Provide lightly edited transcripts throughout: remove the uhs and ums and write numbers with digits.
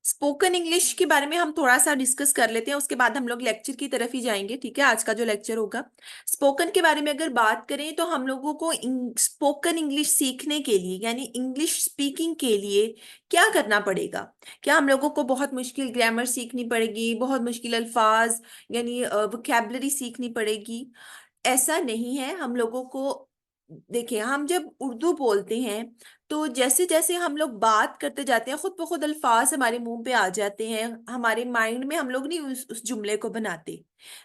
Spoken English के बारे में हम थोड़ा सा डिस्कस कर लेते हैं, उसके बाद हम लोग लेक्चर की तरफ ही जाएंगे। ठीक है, आज का जो लेक्चर होगा स्पोकन के बारे में अगर बात करें तो हम लोगों को स्पोकन इंग्लिश सीखने के लिए यानी इंग्लिश स्पीकिंग के लिए क्या करना पड़ेगा। क्या हम लोगों को बहुत मुश्किल ग्रामर सीखनी पड़ेगी, बहुत मुश्किल अल्फाज यानी वोकैबलरी सीखनी पड़ेगी? ऐसा नहीं है हम लोगों को। देखिए, हम जब उर्दू बोलते हैं तो जैसे जैसे हम लोग बात करते जाते हैं खुद ब खुद अल्फाज हमारे मुंह पे आ जाते हैं। हमारे माइंड में हम लोग नहीं उस जुमले को बनाते,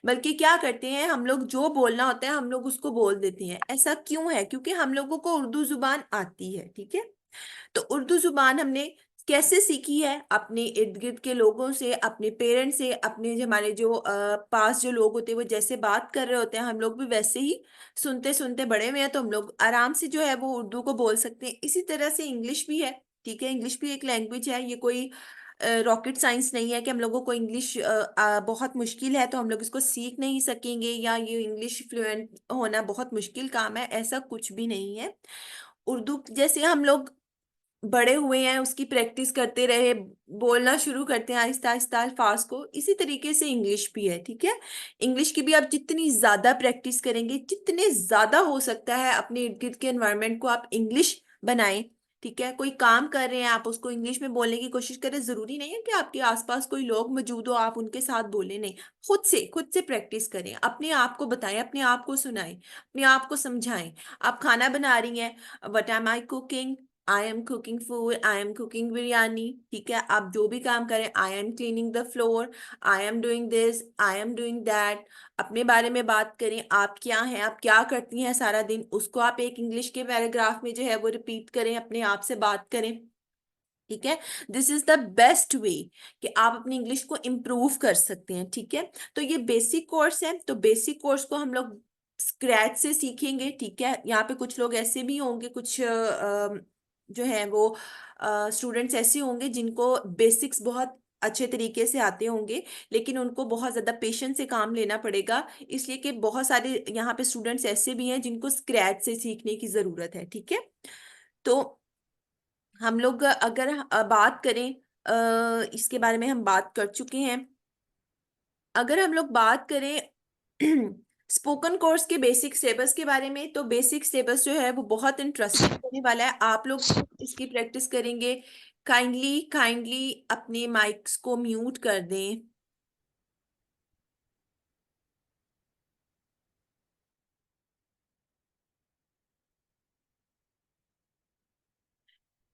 बल्कि क्या करते हैं, हम लोग जो बोलना होता है हम लोग उसको बोल देते हैं। ऐसा क्यों है? क्योंकि हम लोगों को उर्दू जुबान आती है। ठीक है, तो उर्दू जुबान हमने कैसे सीखी है? अपने इर्द गिर्द के लोगों से, अपने पेरेंट्स से, अपने हमारे जो पास जो लोग होते हैं वो जैसे बात कर रहे होते हैं हम लोग भी वैसे ही सुनते सुनते बड़े हुए हैं, तो हम लोग आराम से जो है वो उर्दू को बोल सकते हैं। इसी तरह से इंग्लिश भी है। ठीक है, इंग्लिश भी एक लैंग्वेज है, ये कोई रॉकेट साइंस नहीं है कि हम लोगों को इंग्लिश बहुत मुश्किल है तो हम लोग इसको सीख नहीं सकेंगे, या ये इंग्लिश फ्लुएंट होना बहुत मुश्किल काम है। ऐसा कुछ भी नहीं है। उर्दू जैसे हम लोग बड़े हुए हैं, उसकी प्रैक्टिस करते रहे, बोलना शुरू करते हैं आहिस्ता आहिस्ता अल्फाज को, इसी तरीके से इंग्लिश भी है। ठीक है, इंग्लिश की भी आप जितनी ज्यादा प्रैक्टिस करेंगे, जितने ज्यादा हो सकता है अपने इर्द गिर्द के एनवायरनमेंट को आप इंग्लिश बनाएं। ठीक है, कोई काम कर रहे हैं आप उसको इंग्लिश में बोलने की कोशिश करें। जरूरी नहीं है कि आपके आसपास कोई लोग मौजूद हो आप उनके साथ बोले, नहीं, खुद से प्रैक्टिस करें, अपने आप को बताएं, अपने आप को सुनाएं, अपने आप को समझाएं। आप खाना बना रही हैं, what am I cooking, I am cooking food, I am cooking biryani. ठीक है, आप जो भी काम करें, I am cleaning the floor, I am doing this, I am doing that. अपने बारे में बात करें, आप क्या हैं, आप क्या करती हैं सारा दिन, उसको आप एक इंग्लिश के पैराग्राफ में जो है वो रिपीट करें, अपने आप से बात करें। ठीक है, this is the best way कि आप अपनी इंग्लिश को इम्प्रूव कर सकते हैं। ठीक है, तो ये बेसिक कोर्स है, तो बेसिक कोर्स को हम लोग स्क्रैच से सीखेंगे। ठीक है, यहाँ पे कुछ लोग ऐसे भी होंगे, कुछ जो है वो स्टूडेंट्स ऐसे होंगे जिनको बेसिक्स बहुत अच्छे तरीके से आते होंगे, लेकिन उनको बहुत ज्यादा पेशेंस से काम लेना पड़ेगा, इसलिए कि बहुत सारे यहाँ पे स्टूडेंट्स ऐसे भी हैं जिनको स्क्रैच से सीखने की जरूरत है। ठीक है, तो हम लोग अगर बात करें, इसके बारे में हम बात कर चुके हैं। अगर हम लोग बात करें स्पोकन कोर्स के बेसिक सिलेबस के बारे में, तो बेसिक सिलेबस जो है वो बहुत इंटरेस्टिंग होने वाला है। आप लोग इसकी प्रैक्टिस करेंगे। काइंडली काइंडली अपने माइक्स को म्यूट कर दें।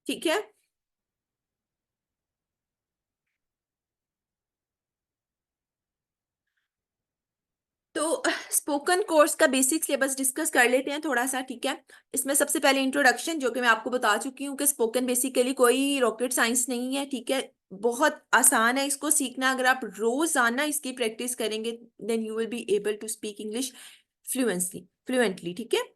ठीक है, तो स्पोकन कोर्स का बेसिक सिलेबस डिस्कस कर लेते हैं थोड़ा सा। ठीक है, इसमें सबसे पहले इंट्रोडक्शन, जो कि मैं आपको बता चुकी हूँ कि स्पोकन बेसिकली कोई रॉकेट साइंस नहीं है। ठीक है, बहुत आसान है इसको सीखना। अगर आप रोजाना इसकी प्रैक्टिस करेंगे then you will be able to speak English fluently. ठीक है,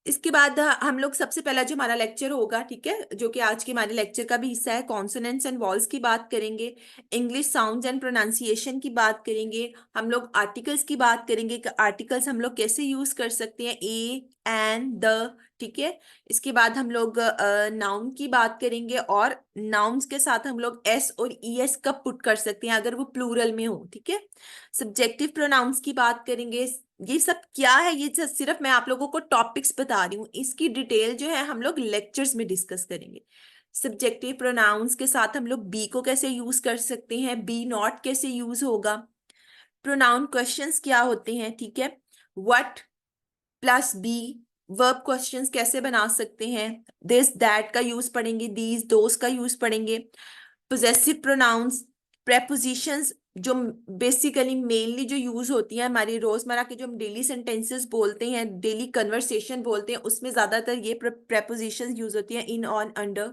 इसके बाद हम लोग सबसे पहला जो हमारा लेक्चर होगा, ठीक है, जो कि आज के हमारे लेक्चर का भी हिस्सा है, कॉन्सोनेंट्स एंड वॉल्स की बात करेंगे, इंग्लिश साउंड्स एंड प्रोनाउंसिएशन की बात करेंगे, हम लोग आर्टिकल्स की बात करेंगे कि आर्टिकल्स हम लोग कैसे यूज कर सकते हैं, ए एंड द। ठीक है, इसके बाद हम लोग नाउन की बात करेंगे, और नाउन्स के साथ हम लोग एस और ई एस कब पुट कर सकते हैं अगर वो प्लूरल में हो। ठीक है, सब्जेक्टिव प्रोनाउंस की बात करेंगे। ये सब क्या है, ये सिर्फ मैं आप लोगों को टॉपिक्स बता रही हूँ, इसकी डिटेल जो है हम लोग लेक्चर्स में डिस्कस करेंगे। सब्जेक्टिव प्रोनाउंस के साथ हम लोग बी को कैसे यूज कर सकते हैं, बी नॉट कैसे यूज होगा, प्रोनाउन क्वेश्चंस क्या होते हैं। ठीक है, what plus be, verb questions कैसे बना सकते हैं, दिस दैट का यूज पढ़ेंगे, दीज दोस का यूज पढ़ेंगे, पोजेसिव प्रोनाउंस, प्रेपोजिशंस जो बेसिकली मेनली जो यूज होती हैं हमारी रोजमर्रा के, जो हम डेली सेंटेंसेस बोलते हैं, डेली कन्वर्सेशन बोलते हैं, उसमें ज्यादातर ये प्रेपोजिशंस यूज होती हैं, इन, ऑन, अंडर।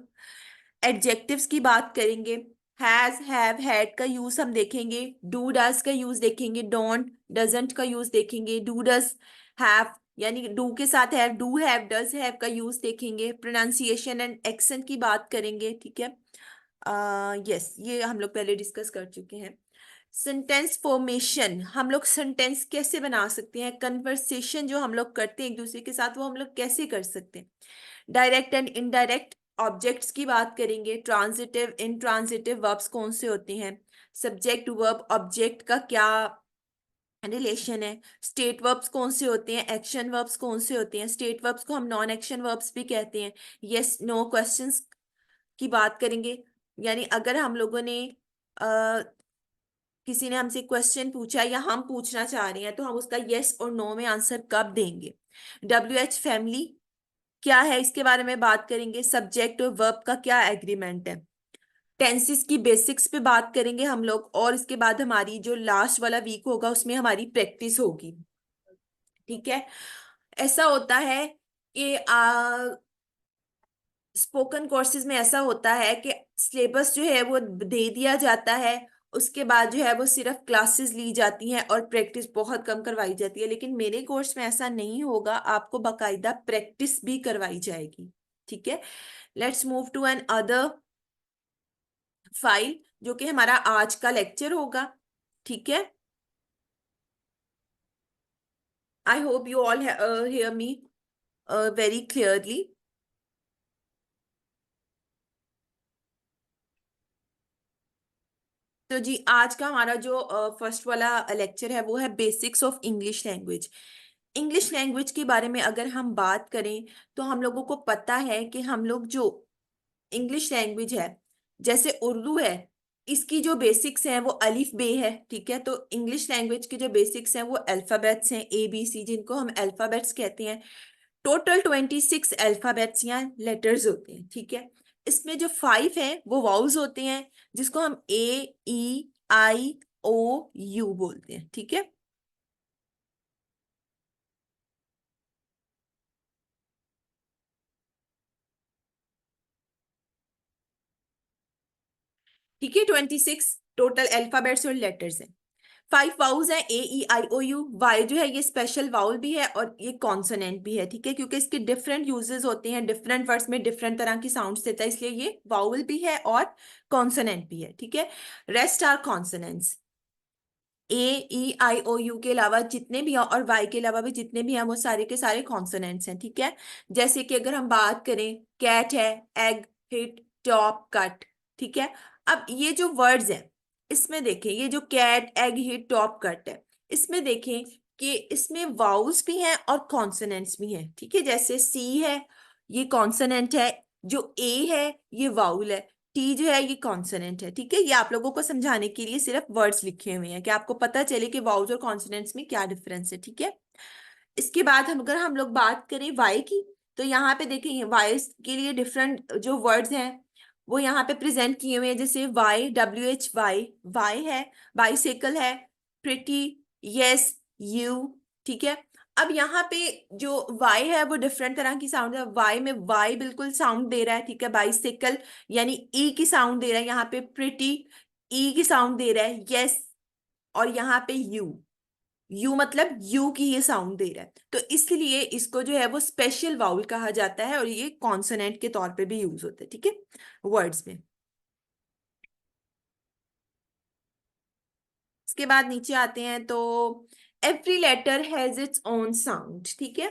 एडजेक्टिव्स की बात करेंगे, हैज हैव हैड का यूज हम देखेंगे, डू डज का यूज देखेंगे, डोंट डजंट का यूज देखेंगे, डू डज हैव यानी डू के साथ have, do have does have का यूज देखेंगे, प्रोनाउंसिएशन एंड एक्सेंट की बात करेंगे। ठीक है, यस, ये हम लोग पहले डिस्कस कर चुके हैं। सेंटेंस फॉर्मेशन, हम लोग सेंटेंस कैसे बना सकते हैं, कन्वर्सेशन जो हम लोग करते हैं एक दूसरे के साथ वो हम लोग कैसे कर सकते हैं, डायरेक्ट एंड इनडायरेक्ट ऑब्जेक्ट्स की बात करेंगे, ट्रांजिटिव इंट्रांजिटिव वर्ब्स कौन से होते हैं, सब्जेक्ट वर्ब ऑब्जेक्ट का क्या रिलेशन है, स्टेट वर्ब्स कौन से होते हैं, एक्शन वर्ब्स कौन से होते हैं, स्टेट वर्ब्स को हम नॉन एक्शन वर्ब्स भी कहते हैं, यस नो क्वेश्चंस की बात करेंगे। यानी अगर हम लोगों ने अ, किसी ने हमसे क्वेश्चन पूछा या हम पूछना चाह रहे हैं तो हम उसका यस और नो में आंसर कब देंगे। WH फैमिली क्या है इसके बारे में बात करेंगे, सब्जेक्ट और वर्ब का क्या एग्रीमेंट है, टेंसेस की बेसिक्स पे बात करेंगे हम लोग, और इसके बाद हमारी जो लास्ट वाला वीक होगा उसमें हमारी प्रैक्टिस होगी। ठीक है। ऐसा होता है कि स्पोकन कोर्सेज में ऐसा होता है कि सिलेबस जो है वो दे दिया जाता है, उसके बाद जो है वो सिर्फ क्लासेस ली जाती हैं और प्रैक्टिस बहुत कम करवाई जाती है। लेकिन मेरे कोर्स में ऐसा नहीं होगा, आपको बाकायदा प्रैक्टिस भी करवाई जाएगी। ठीक है। Let's move to another file जो कि हमारा आज का लेक्चर होगा। ठीक है। I hope you all hear me very clearly। तो जी आज का हमारा जो फर्स्ट वाला लेक्चर है वो है basics of English language. English language के बारे में अगर हम बात करें तो हम लोगों को पता है कि हम लोग जो इंग्लिश लैंग्वेज है, जैसे उर्दू है, इसकी जो बेसिक्स हैं वो अलिफ बे है। ठीक है। तो इंग्लिश लैंग्वेज के जो बेसिक्स हैं वो अल्फाबेट्स हैं ABC, जिनको हम अल्फाबेट्स कहते हैं। टोटल 26 अल्फाबेट्स या लेटर्स होते हैं। ठीक है। इसमें जो 5 हैं वो वाउल्स होते हैं, जिसको हम A E I O U बोलते हैं। ठीक है। ठीक है। 26 टोटल अल्फाबेट्स और लेटर्स हैं। 5 वाउल्स हैं A E I O U। Y जो है ये स्पेशल वाउल भी है और ये कॉन्सोनेंट भी है। ठीक है। क्योंकि इसके डिफरेंट यूजेस होते हैं, डिफरेंट वर्ड्स में डिफरेंट तरह की साउंड्स देता है, इसलिए ये वाउल भी है और कॉन्सोनेंट भी है। ठीक है। Rest are consonants. A E I O U के अलावा जितने भी हैं और वाई के अलावा भी जितने भी हैं वो सारे के सारे कॉन्सोनेंट्स हैं। ठीक है। जैसे कि अगर हम बात करें, कैट है, एग, हिट, टॉप, कट। ठीक है। अब ये जो वर्ड्स हैं इसमें देखें, ये जो cat, egg, hit, top, cut है, इसमें देखें कि इसमें वाउल्स भी हैं और कॉन्सोनेंट्स भी हैं। ठीक है। जैसे सी है, ये कॉन्सोनेंट है, जो ए है ये वाउल है, टी जो है ये कॉन्सोनेंट है। ठीक है। ये आप लोगों को समझाने के लिए सिर्फ वर्ड्स लिखे हुए हैं कि आपको पता चले कि वाउल्स और कॉन्सोनेंट्स में क्या डिफरेंस है। ठीक है। इसके बाद हम अगर हम लोग बात करें वाई की, तो यहाँ पे देखेंगे वाई के लिए डिफरेंट जो वर्ड्स हैं वो यहाँ पे प्रेजेंट किए हुए हैं। जैसे वाई, WH वाई, वाई है, बाइसाइकिल है, प्रिटी, यस, यू। ठीक है। अब यहाँ पे जो वाई है वो डिफरेंट तरह की साउंड है। वाई में वाई बिल्कुल साउंड दे रहा है। ठीक है। बाइसाइकिल यानी ई की साउंड दे रहा है, यहाँ पे प्रिटी ई की साउंड दे रहा है, यस, और यहाँ पे यू, यू मतलब यू की ये साउंड दे रहा है। तो इसलिए इसको जो है वो स्पेशल वाउल कहा जाता है और ये कॉन्सोनेंट के तौर पे भी यूज होता है। ठीक है। वर्ड्स में। इसके बाद नीचे आते हैं तो every letter has its own sound. ठीक है।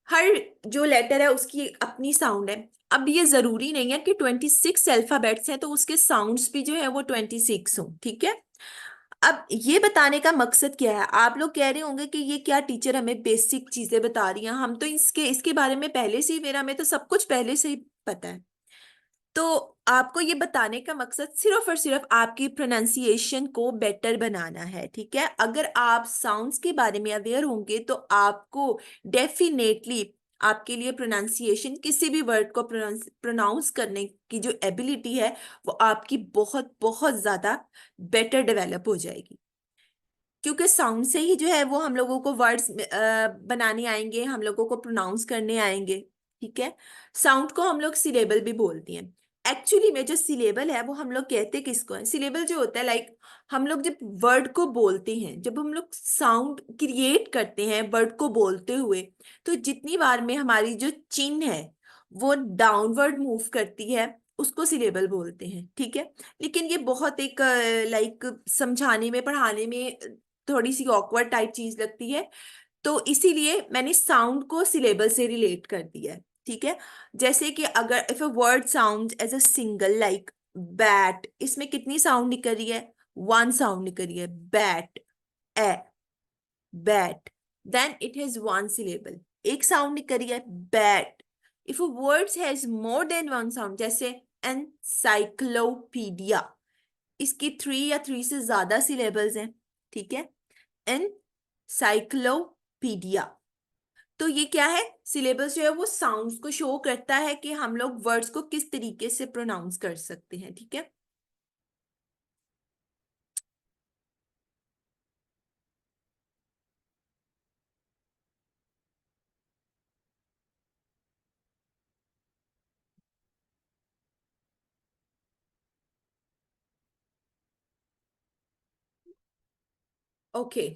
हर जो लेटर है उसकी अपनी साउंड है। अब ये जरूरी नहीं है कि 26 अल्फाबेट्स हैं तो उसके साउंड्स भी जो है वो 26 हो। ठीक है। अब ये बताने का मकसद क्या है, आप लोग कह रहे होंगे कि ये क्या टीचर हमें बेसिक चीजें बता रही हैं, हम तो इसके इसके बारे में पहले से ही, मेरा में तो सब कुछ पहले से ही पता है। तो आपको ये बताने का मकसद सिर्फ और सिर्फ आपकी प्रोनाउंसिएशन को बेटर बनाना है। ठीक है। अगर आप साउंड्स के बारे में अवेयर होंगे तो आपको डेफिनेटली आपके लिए प्रोनाउंसिएशन, किसी भी वर्ड को प्रोनाउंस करने की जो एबिलिटी है वो आपकी बहुत बहुत ज्यादा बेटर डेवलप हो जाएगी। क्योंकि साउंड से ही जो है वो हम लोगों को वर्ड्स बनाने आएंगे, हम लोगों को प्रोनाउंस करने आएंगे। ठीक है। साउंड को हम लोग सिलेबल भी बोलते हैं। एक्चुअली में जो सिलेबल है वो हम लोग कहते किसको है, सिलेबल जो होता है लाइक हम लोग जब वर्ड को बोलते हैं, जब हम लोग साउंड क्रिएट करते हैं वर्ड को बोलते हुए, तो जितनी बार में हमारी जो चिन है वो डाउनवर्ड मूव करती है उसको सिलेबल बोलते हैं। ठीक है। लेकिन ये बहुत एक लाइक समझाने में, पढ़ाने में थोड़ी सी ऑकवर्ड टाइप चीज लगती है, तो इसीलिए मैंने साउंड को सिलेबल से रिलेट कर दिया है। ठीक है। जैसे कि अगर if a word sound as a single like bat, इसमें कितनी साउंड निकल रही है? वन साउंड निकल रही है, bat, a, bat, then it has one syllable, एक साउंड निकल रही है, bat. If a word has more than one sound, जैसे एनसाइक्लोपीडिया, इसकी थ्री या थ्री से ज्यादा सिलेबल्स हैं, ठीक है, एनसाइक्लोपीडिया। तो ये क्या है? सिलेबस जो है वो साउंड्स को शो करता है कि हम लोग वर्ड्स को किस तरीके से प्रोनाउंस कर सकते हैं, ठीक है। Okay,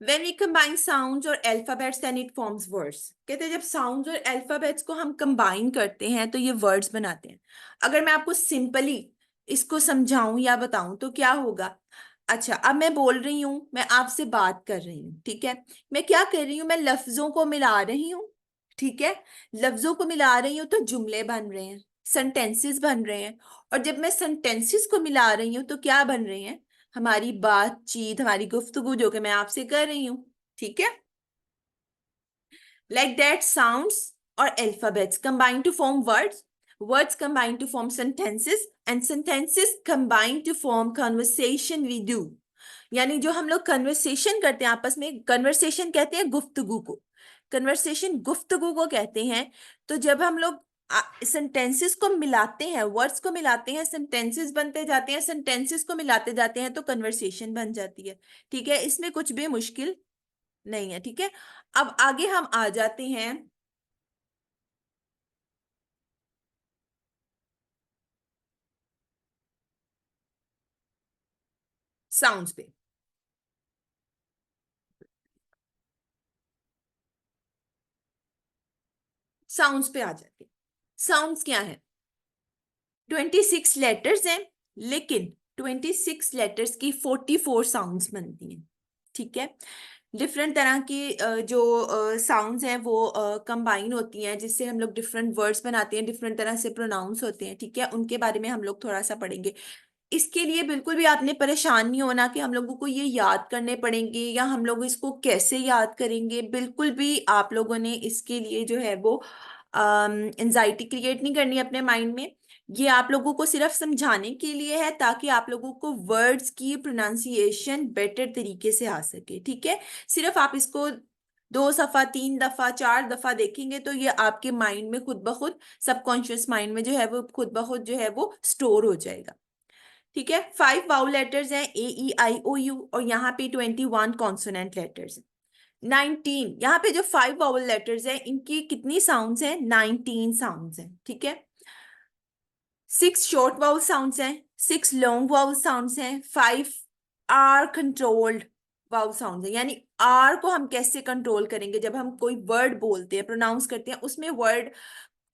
when we combine sounds और alphabets then it forms words। कहते हैं जब sounds और alphabets को हम combine करते हैं तो ये words बनाते हैं। अगर मैं आपको सिंपली इसको समझाऊं या बताऊं तो क्या होगा? अच्छा, अब मैं बोल रही हूं, मैं आपसे बात कर रही हूँ, ठीक है। मैं क्या कर रही हूँ? मैं लफ्जों को मिला रही हूँ, ठीक है। लफ्जों को मिला रही हूँ तो जुमले बन रहे हैं, सेंटेंसेस बन रहे हैं। और जब मैं सेंटेंसेस को मिला रही हूँ तो क्या बन रहे हैं? हमारी बातचीत, हमारी गुफ्तगू जो कि मैं आपसे कर रही हूँ, ठीक है। Like that, sounds or alphabets combine to form words, words combine to form sentences, and sentences combine to form conversation we do। यानी जो हम लोग कन्वर्सेशन करते हैं आपस में, कन्वर्सेशन कहते हैं गुफ्तगू को, कन्वर्सेशन गुफ्तगू को कहते हैं। तो जब हम लोग सेंटेंसेस को मिलाते हैं, वर्ड्स को मिलाते हैं, सेंटेंसेस बनते जाते हैं, सेंटेंसेस को मिलाते जाते हैं तो कन्वर्सेशन बन जाती है, ठीक है। इसमें कुछ भी मुश्किल नहीं है, ठीक है। अब आगे हम आ जाते हैं साउंड्स पे। साउंड्स पे आ जाते हैं। साउंड्स क्या है? 26 लेटर्स हैं, लेकिन 26 लेटर्स की 44 साउंड्स बनती हैं, ठीक है। डिफरेंट तरह की जो साउंड्स हैं वो कंबाइन होती हैं, जिससे हम लोग डिफरेंट वर्ड्स बनाते हैं, डिफरेंट तरह से प्रोनाउंस होते हैं, ठीक है। उनके बारे में हम लोग थोड़ा सा पढ़ेंगे। इसके लिए बिल्कुल भी आपने परेशान नहीं होना कि हम लोगों को ये याद करने पड़ेंगे या हम लोग इसको कैसे याद करेंगे, बिल्कुल भी आप लोगों ने इसके लिए जो है वो एंजाइटी क्रिएट नहीं करनी अपने माइंड में। ये आप लोगों को सिर्फ समझाने के लिए है ताकि आप लोगों को वर्ड्स की प्रोनाउंसिएशन बेटर तरीके से आ सके, ठीक है। सिर्फ आप इसको दो दफा, तीन दफा, चार दफा देखेंगे तो ये आपके माइंड में खुद ब खुद, सबकॉन्शियस माइंड में जो है वो खुद ब खुद जो है वो स्टोर हो जाएगा, ठीक है। 5 वाउल लेटर्स हैं, A E I O U, और यहाँ पे 21 कॉन्सोनेंट लेटर्स हैं। 19, यहाँ पे जो 5 वाउल लेटर्स हैं इनकी कितनी साउंड्स हैं? 19 साउंड्स हैं, ठीक है। 6 शॉर्ट वाउल साउंड्स हैं, 6 लॉन्ग वाउल साउंड्स हैं, 5 आर कंट्रोल्ड वाउल साउंड्स हैं। यानी आर को हम कैसे कंट्रोल करेंगे? जब हम कोई वर्ड बोलते हैं, प्रोनाउंस करते हैं, उसमें वर्ड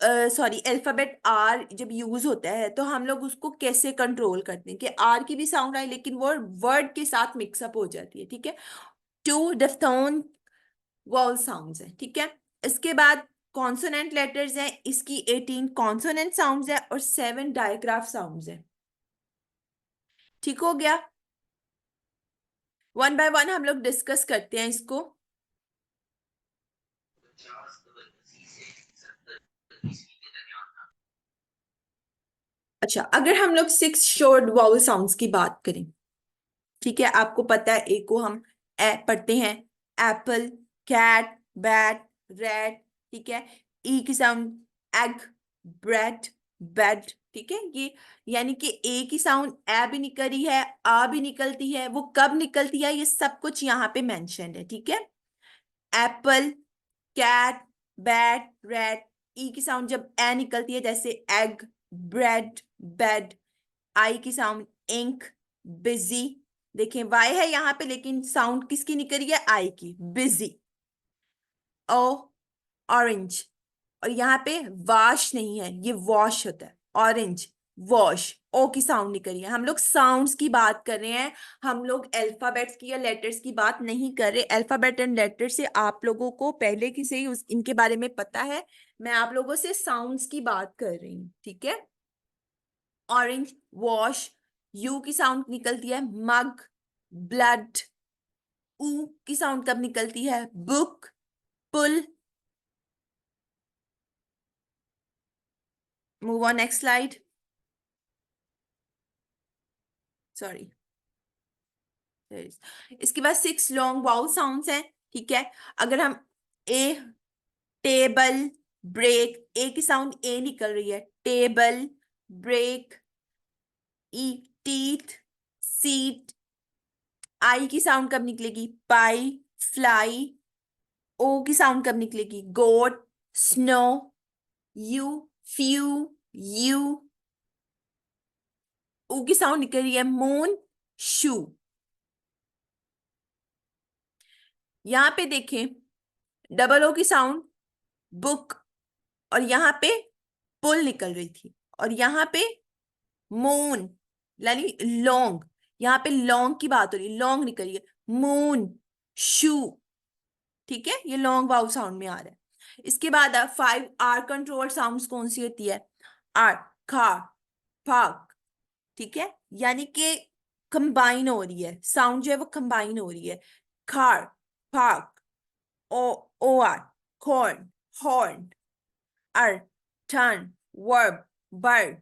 सॉरी अल्फाबेट आर जब यूज होता है तो हम लोग उसको कैसे कंट्रोल करते हैं कि आर की भी साउंड आए लेकिन वो वर्ड के साथ मिक्सअप हो जाती है, ठीक है। 2 डिफ्थोन वॉवल साउंड्स है, ठीक है। इसके बाद कॉन्सोनेंट लेटर्स हैं, इसकी 18 कॉन्सोनेंट साउंड्स है और 7 डायग्राफ साउंड्स है, ठीक हो गया। वन बाय वन हम लोग डिस्कस करते हैं इसको। अच्छा, अगर हम लोग 6 शॉर्ट वाउल साउंड्स की बात करें, ठीक है, आपको पता है ए को हम ए पढ़ते हैं, एप्पल, कैट, बैट, रेड, ठीक है। ई की साउंड एग, ब्रेड, बेड, ठीक है। ये यानी कि ए की साउंड ए भी निकल रही है, आ भी निकलती है, वो कब निकलती है ये सब कुछ यहाँ पे मेंशन है, ठीक है। एप्पल, कैट, बैट, रेड, ई की साउंड जब ए निकलती है, जैसे एग, ब्रेड, बेड। आई की साउंड इंक, बिजी, देखें वाई है यहाँ पे लेकिन साउंड किसकी निकल रही है? आई की, बिजी। ओ, ऑरेंज, और यहाँ पे वाश नहीं है, ये वॉश होता है, ऑरेंज, वॉश, ओ की साउंड निकल रही है। हम लोग साउंड्स की बात कर रहे हैं, हम लोग अल्फाबेट्स की या लेटर्स की बात नहीं कर रहे। अल्फाबेट एंड लेटर से आप लोगों को पहले की से ही इनके बारे में पता है। मैं आप लोगों से साउंड्स की बात कर रही हूँ, ठीक है। ऑरेंज, वॉश, यू की साउंड निकलती है मग। ब्लड, ऊ की साउंड कब निकलती है? Book, pull. Move on, next slide. Sorry. इसके बाद 6 लॉन्ग वाउल साउंड्स हैं, ठीक है। अगर हम ए, टेबल, ब्रेक, ए की साउंड ए निकल रही है, टेबल। ब्रेक, ई, टीथ, सीट। आई की साउंड कब निकलेगी? पाई, फ्लाई। ओ की साउंड कब निकलेगी? गोट, स्नो। You, few, you. ऊ की साउंड निकल रही है मून, शू। यहां पे देखें, डबल ओ की साउंड बुक, और यहां पे पुल निकल रही थी, और यहां पे मून यानी लॉन्ग। यहां पे लॉन्ग की बात हो रही है, लॉन्ग निकल रही है मून, शू। ठीक है, ये लॉन्ग वाउ साउंड में आ रहा है। इसके बाद 5 आर कंट्रोल साउंड्स कौन सी होती है? Ar, car, park. ठीक है, यानी कि कंबाइन हो रही है, साउंड जो है वो कंबाइन हो रही है। Car, park. O, o r, corn, horn. R, turn, verb, bird.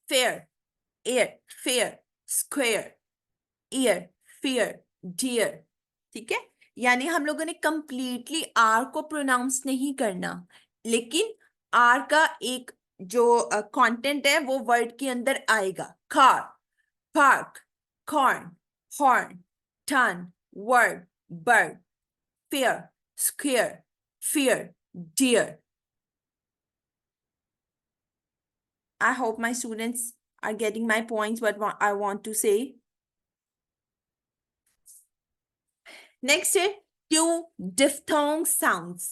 Fair, air, fair, square, ear, fear, dear. ठीक है, यानी हम लोगों ने कंप्लीटली आर को प्रोनाउंस नहीं करना, लेकिन आर का एक जो कंटेंट है वो वर्ड के अंदर आएगा। Car, park, corn, horn, turn, word, bird, fair, square, fear, dear. I hope my students are getting my points, what I want to say. Next है two diphthong sounds.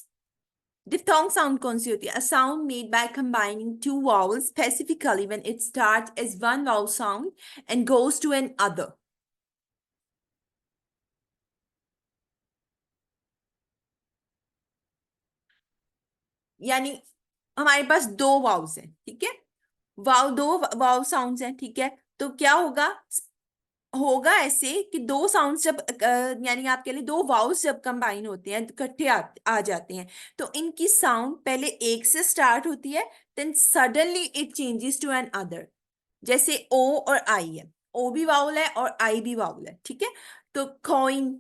Diphthong sound कौन सी होती है? A sound made by combining two vowels, specifically when it starts as one vowel sound and goes to another. यानी हमारे पास दो vows हैं, ठीक है। दो वाउ साउंड्स हैं, ठीक है। तो क्या होगा? होगा ऐसे कि दो साउंड्स जब यानी आपके लिए दो वाउल्स जब कंबाइन होते हैं, इकट्ठे आ जाते हैं, तो इनकी साउंड पहले एक से स्टार्ट होती है, then suddenly it changes to another. जैसे ओ और आई है, ओ भी वाउल है और आई भी वाउल है, ठीक है। तो कोइन,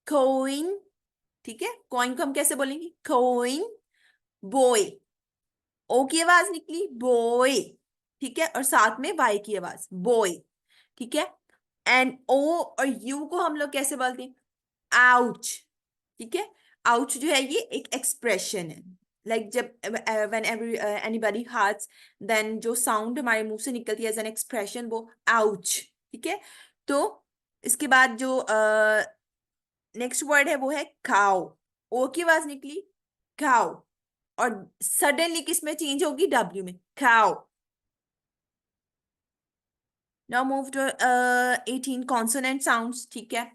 कोइन। ठीक है, कॉइन को हम कैसे बोलेंगे? कोइन। बॉय, ओ की आवाज निकली, बॉय। ठीक है, और साथ में वाई की आवाज, बॉय। ठीक है, एंड ओ और यू को हम लोग कैसे बोलते हैं? आउच। ठीक है, आउच जो है ये एक एक्सप्रेशन है। लाइक जब व्हेन एनीबॉडी हर्ट्स, देन जो साउंड हमारे मुंह से निकलती है एज एन एक्सप्रेशन, वो आउच। ठीक है, तो इसके बाद जो नेक्स्ट वर्ड है वो है काउ। ओ की आवाज निकली, काउ, और सडनली किस में चेंज होगी? डब्ल्यू में, cow. Now move to 18 consonant sounds, ठीक है।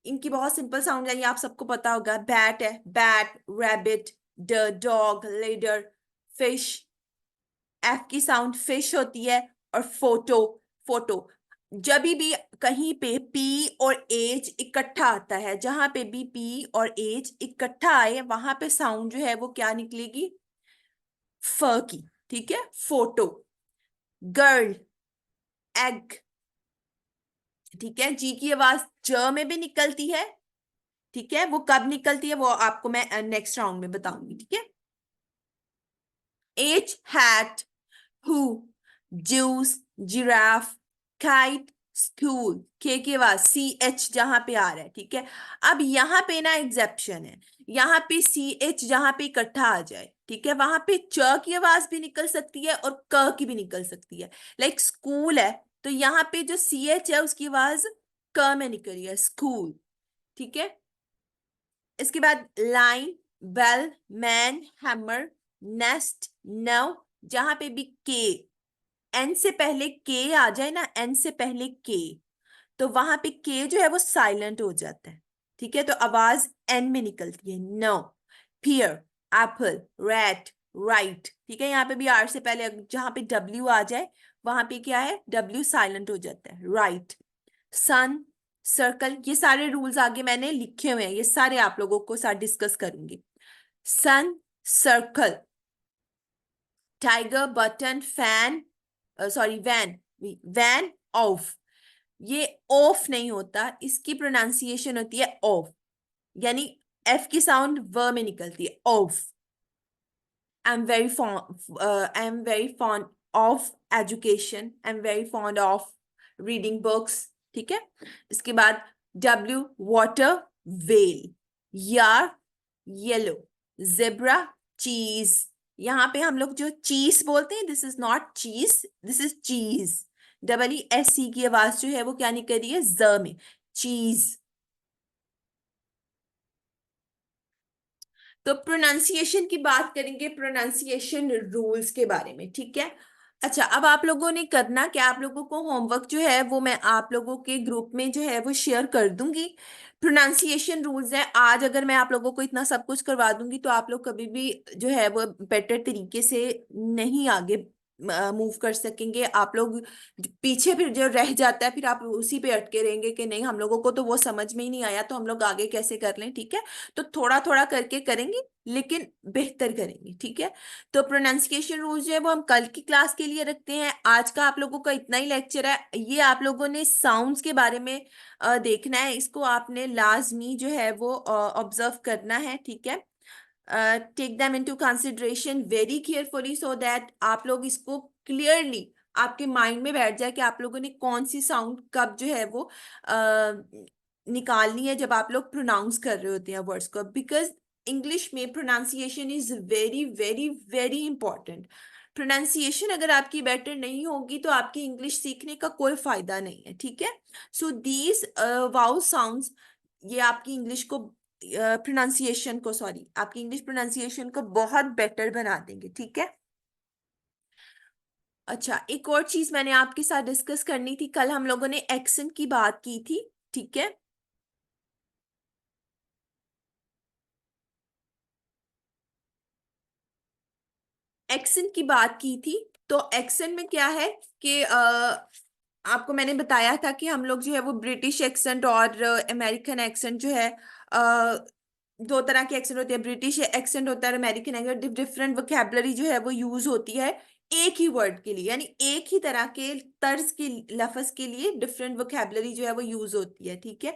इनकी बहुत सिंपल साउंड है, ये आप सबको पता होगा। बैट है, bat, rabbit, the dog, ladder, fish. F की साउंड फिश होती है, और फोटो, फोटो। जब भी कहीं पे पी और एज इकट्ठा आता है, जहां पे भी पी और एज इकट्ठा आए, वहां पे साउंड जो है वो क्या निकलेगी? फ की। ठीक है, फोटो। Girl, egg. ठीक है, जी की आवाज ज में भी निकलती है, ठीक है। वो कब निकलती है वो आपको मैं नेक्स्ट राउंड में बताऊंगी, ठीक है। H, hat, who, juice, giraffe, kite, school. के की आवाज सी एच जहां पे आ रहा है, ठीक है। अब यहाँ पे ना एग्जेप्शन है, यहाँ पे सी एच जहां पे इकट्ठा आ जाए, ठीक है, वहां पे च की आवाज भी निकल सकती है और क की भी निकल सकती है। लाइक स्कूल है, तो यहाँ पे जो सी एच है उसकी आवाज क में निकल रही है, स्कूल। ठीक है, इसके बाद line, well, man, hammer, nest, नव, जहां पे भी के, एन से पहले के आ जाए ना, एन से पहले के, तो वहां पे के जो है वो साइलेंट हो जाता है। ठीक है, तो आवाज एन में निकलती है। नो, पियर, एप्पल, रैट, राइट। ठीक है, यहाँ पे भी आर से पहले जहां पे डब्ल्यू आ जाए वहां पे क्या है, डब्ल्यू साइलेंट हो जाता है। राइट, सन, सर्कल, ये सारे रूल्स आगे मैंने लिखे हुए हैं, ये सारे आप लोगों को साथ डिस्कस करूंगी। Sun, circle, tiger, button, fan, sorry van, van, of. ये ऑफ नहीं होता, इसकी प्रोनाउंसिएशन होती है ऑफ, यानी एफ की साउंड व में निकलती है, of. I am very fond of education, I am very fond of reading books. ठीक है, इसके बाद डब्ल्यू, वाटर, वेल, यार, येलो, जेब्रा, चीज। यहाँ पे हम लोग जो चीज बोलते हैं, दिस इज नॉट चीज, दिस इज चीज। डबल ई एस सी की आवाज जो है वो क्या निकल रही है, ज में, चीज। तो प्रोनाउंसिएशन की बात करेंगे, प्रोनाउंसिएशन रूल्स के बारे में। ठीक है, अच्छा, अब आप लोगों ने करना क्या, आप लोगों को होमवर्क जो है वो मैं आप लोगों के ग्रुप में जो है वो शेयर कर दूंगी। प्रोनाउंसिएशन रूल्स है, आज अगर मैं आप लोगों को इतना सब कुछ करवा दूंगी तो आप लोग कभी भी जो है वो बेटर तरीके से नहीं आगे मूव कर सकेंगे। आप लोग पीछे फिर जो रह जाता है, फिर आप उसी पे अटके रहेंगे कि नहीं हम लोगों को तो वो समझ में ही नहीं आया, तो हम लोग आगे कैसे कर लें। ठीक है, तो थोड़ा थोड़ा करके करेंगे, लेकिन बेहतर करेंगे। ठीक है, तो प्रोनाउंसिएशन रूल्स जो है वो हम कल की क्लास के लिए रखते हैं। आज का आप लोगों का इतना ही लेक्चर है। ये आप लोगों ने साउंड्स के बारे में देखना है, इसको आपने लाजमी जो है वो ऑब्जर्व करना है। ठीक है, take them into consideration very carefully, so that आप लोग इसको क्लियरली आपके माइंड में बैठ जाए कि आप लोगों ने कौन सी साउंड कब जो है वो निकालनी है जब आप लोग प्रोनाउंस कर रहे होते हैं वर्ड्स को। बिकॉज इंग्लिश में pronunciation is very very very important. Pronunciation अगर आपकी बेटर नहीं होगी तो आपकी इंग्लिश सीखने का कोई फायदा नहीं है। ठीक है, सो दीज वाउ साउंड्स, ये आपकी इंग्लिश को प्रोनाउंसिएशन को, सॉरी, आपकी इंग्लिश प्रोनाउंसिएशन को बहुत बेटर बना देंगे। ठीक है, अच्छा, एक और चीज मैंने आपके साथ डिस्कस करनी थी, कल हम लोगों ने एक्सेंट की बात की थी। ठीक है, एक्सेंट की बात की थी। तो एक्सेंट में क्या है कि आपको मैंने बताया था कि हम लोग जो है वो ब्रिटिश एक्सेंट और अमेरिकन एक्सेंट जो है, दो तरह के एक्सेंट होते हैं। ब्रिटिश एक्सेंट होता है, अमेरिकन एक्सेंट, डिफरेंट वोकैबलरी जो है वो यूज होती है एक ही वर्ड के लिए, यानी एक ही तरह के तर्ज के लफ्ज के लिए डिफरेंट वोकैबलरी जो है वो यूज होती है। ठीक है,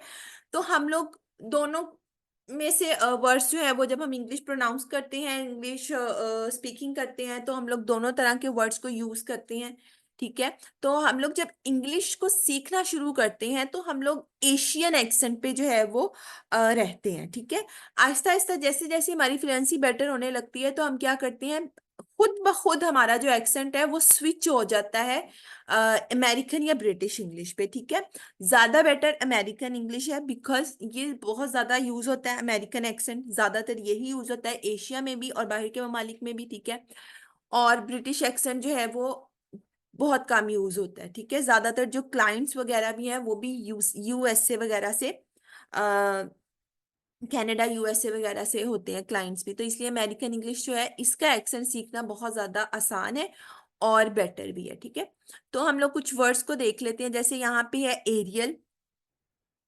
तो हम लोग दोनों में से वर्ड्स जो है वो जब हम इंग्लिश प्रोनाउंस करते हैं, इंग्लिश स्पीकिंग करते हैं, तो हम लोग दोनों तरह के वर्ड्स को यूज करते हैं। ठीक है, तो हम लोग जब इंग्लिश को सीखना शुरू करते हैं तो हम लोग एशियन एक्सेंट पे जो है वो रहते हैं। ठीक है, आहिस्ता आहिस्ता जैसे जैसे हमारी फ्लुएंसी बेटर होने लगती है तो हम क्या करते हैं, खुद ब खुद हमारा जो एक्सेंट है वो स्विच हो जाता है अमेरिकन या ब्रिटिश इंग्लिश पे। ठीक है, ज्यादा बेटर अमेरिकन इंग्लिश है, बिकॉज ये बहुत ज्यादा यूज होता है, अमेरिकन एक्सेंट ज्यादातर यही यूज होता है एशिया में भी और बाहर के ममालिक में भी। ठीक है, और ब्रिटिश एक्सेंट जो है वो बहुत कम यूज होता है। ठीक है, ज्यादातर जो क्लाइंट्स वगैरह भी हैं वो भी यूएसए वगैरह से, कनाडा यूएसए वगैरह से होते हैं क्लाइंट्स भी, तो इसलिए अमेरिकन इंग्लिश जो है इसका एक्सेंट सीखना बहुत ज्यादा आसान है और बेटर भी है। ठीक है, तो हम लोग कुछ वर्ड्स को देख लेते हैं, जैसे यहाँ पे है एरियल।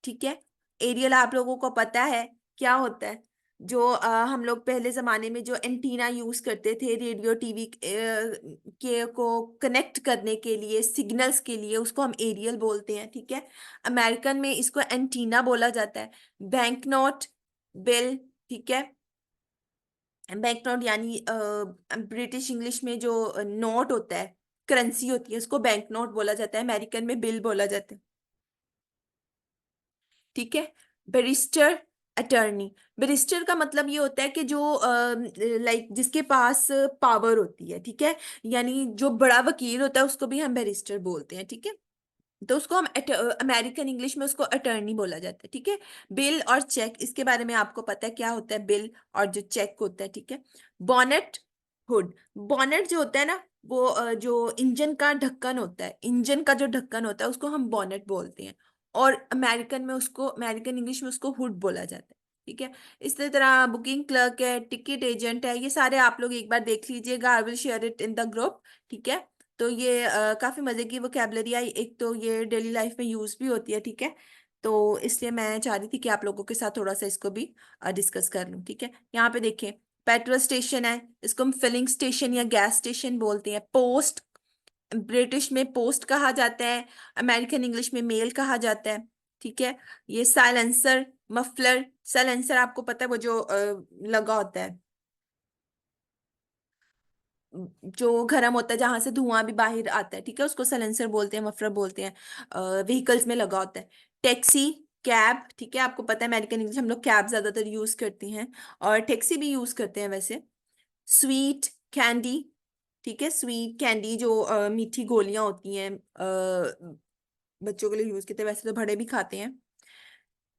ठीक है, एरियल आप लोगों को पता है क्या होता है, जो हम लोग पहले जमाने में जो एंटीना यूज करते थे रेडियो टीवी के को कनेक्ट करने के लिए, सिग्नल्स के लिए, उसको हम एरियल बोलते हैं। ठीक है, अमेरिकन में इसको एंटीना बोला जाता है। Bank note, bill. ठीक है, बैंक नोट यानी ब्रिटिश इंग्लिश में जो नोट होता है, करेंसी होती है, उसको बैंक नोट बोला जाता है, अमेरिकन में बिल बोला जाता है। ठीक है, बैरिस्टर, अटर्नी। बैरिस्टर का मतलब ये होता है कि जो लाइक जिसके पास पावर होती है। ठीक है, यानी जो बड़ा वकील होता है उसको भी हम बैरिस्टर बोलते हैं। ठीक है, तो उसको हम अमेरिकन इंग्लिश में उसको अटर्नी बोला जाता है, ठीक है। बिल और चेक, इसके बारे में आपको पता है क्या होता है बिल और जो चेक होता है, ठीक है। Bonnet, hood. बॉनेट जो होता है ना, वो जो इंजन का ढक्कन होता है, इंजन का जो ढक्कन होता है उसको हम बॉनेट बोलते हैं। और अमेरिकन में उसको, अमेरिकन इंग्लिश में उसको हुड बोला जाता है, ठीक है। इसी तरह बुकिंग क्लर्क है, टिकट एजेंट है, ये सारे आप लोग एक बार देख लीजिएगा, I will share it in the group, ठीक है। तो ये काफी मजे की वोकेबलरी आई, एक तो ये डेली लाइफ में यूज भी होती है, ठीक है। तो इसलिए मैं चाह रही थी कि आप लोगों के साथ थोड़ा सा इसको भी डिस्कस कर लूं, ठीक है। यहाँ पे देखें, पेट्रोल स्टेशन है, इसको हम फिलिंग स्टेशन या गैस स्टेशन बोलते हैं। पोस्ट, ब्रिटिश में पोस्ट कहा जाता है, अमेरिकन इंग्लिश में मेल कहा जाता है, ठीक है। ये साइलेंसर, मफलर। साइलेंसर आपको पता है वो जो लगा होता है, जो गर्म होता है जहां से धुआं भी बाहर आता है, ठीक है, उसको साइलेंसर बोलते हैं, मफलर बोलते हैं। व्हीकल्स में लगा होता है। टैक्सी, कैब, ठीक है, आपको पता है अमेरिकन इंग्लिश हम लोग कैब ज्यादातर यूज करते हैं, और टैक्सी भी यूज करते हैं वैसे। स्वीट, कैंडी, ठीक है, स्वीट कैंडी जो मीठी गोलियां होती हैं, बच्चों के लिए यूज करते हैं, वैसे तो बड़े भी खाते हैं।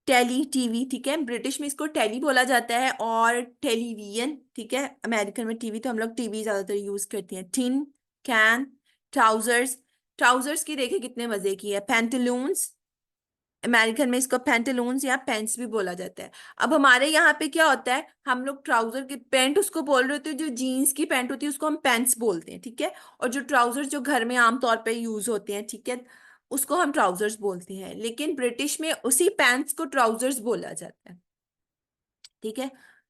टेली, टीवी, ठीक है, ब्रिटिश में इसको टेली बोला जाता है, और टेलीविजन, ठीक है। अमेरिकन में टीवी, तो हम लोग टीवी ज्यादातर यूज करते हैं। Tin, can. ट्राउजर्स, ट्राउजर्स की देखे कितने मजे की है। पैंटलून्स, अमेरिकन में इसको पैंटलून्स या पैंट्स भी बोला जाता है। अब हमारे यहाँ पे क्या होता है, हम लोग ट्राउजर की पैंट उसको बोल रहे होते हैं, जो जीन्स की पैंट होती है उसको हम पैंट्स बोलते हैं, ठीक है। और जो ट्राउजर्स जो घर में आमतौर पे यूज होते हैं, ठीक है, उसको हम ट्राउजर्स बोलते हैं। लेकिन ब्रिटिश में उसी पैंट्स को ट्राउजर्स बोला जाता है, ठीक है।